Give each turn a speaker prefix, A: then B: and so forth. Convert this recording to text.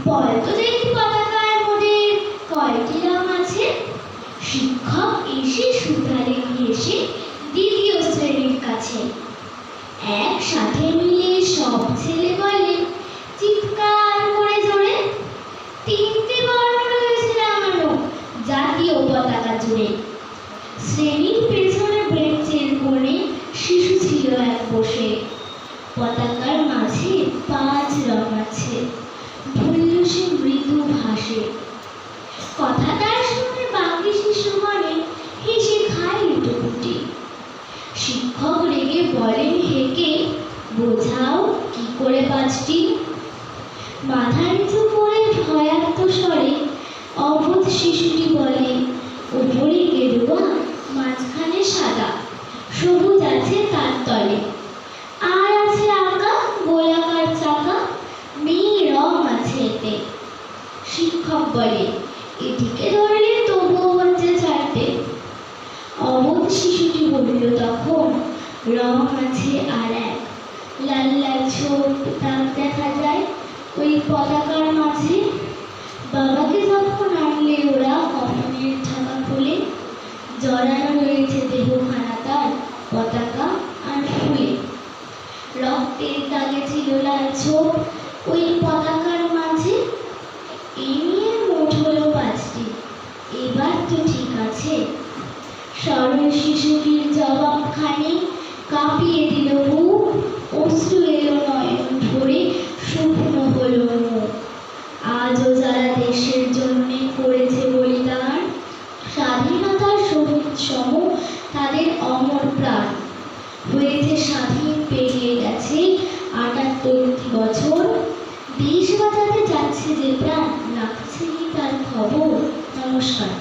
A: বলতো দেখি পতাকার মোদের কয়টি রং আছে? শিক্ষক এসে সুতারে এসে দ্বিতীয় শ্রেণীর কাছে একসাথে মিলে সব ছেলে বলে চিৎকার করে জোরে, তিনটে বর্ণ রয়েছে রাঙানো জাতীয় পতাকা জুড়ে। শ্রেণীর পেছনে বেঞ্চের কোণে শিশু ছিল এক বসে, পতাকার মাঝে 5 রং আছে, বলল সে মৃদু ভাসে। কথাটা শুনে বাকি শিশুগণে হেসে খায় লুটোপুটি। শিক্ষক রেগে বলেন হেঁকে, বোঝাও কি করে 5টি? মাথা নিচু করে ভয়ার্ত স্বরে অবোধ শিশুটি বলে, উপরে গেরুয়া, মাঝখানে সাদা, সবুজ আছে তার তলে, আর আছে আঁকা গোলাকার চাকা, মেয়ে রং আছে এতে। শিক্ষক বলে, এটিকে ধরলে তবুও হচ্ছে 4টে। অবোধ শিশুটি বলল তখন, রং আছে আর এক, লাল লাল ছোপ দাগ দেখা যায় ওই পতাকার মাঝে। বাবাকে যখন আনলে ওরা কফনের ঢাকা খুলে, জড়ানো রয়েছে দেহখানা তার পতাকা আর ফুলে। রক্তের দাগে ছিল লাল ছোপ ওই পতাকার মাঝে। এই নিয়ে মোট হলো 5টি, এবার তো ঠিক আছে। সরল শিশুটির জবাবখানি কাঁপিয়ে দিল বুক, অশ্রু এলো নয়ন ভরে, শুকনো হলো মুখ। আজও যারা দেশের জন্য করেছে বলিদান, স্বাধীনতার শহীদ সম তাদের অমর প্রাণ, হয়েছে স্বাধীন পেরিয়ে গেছে 78টি বছর। দেশ বাঁচাতে যাচ্ছে যে প্রাণ, রাখছে তার খবর। নমস্কার।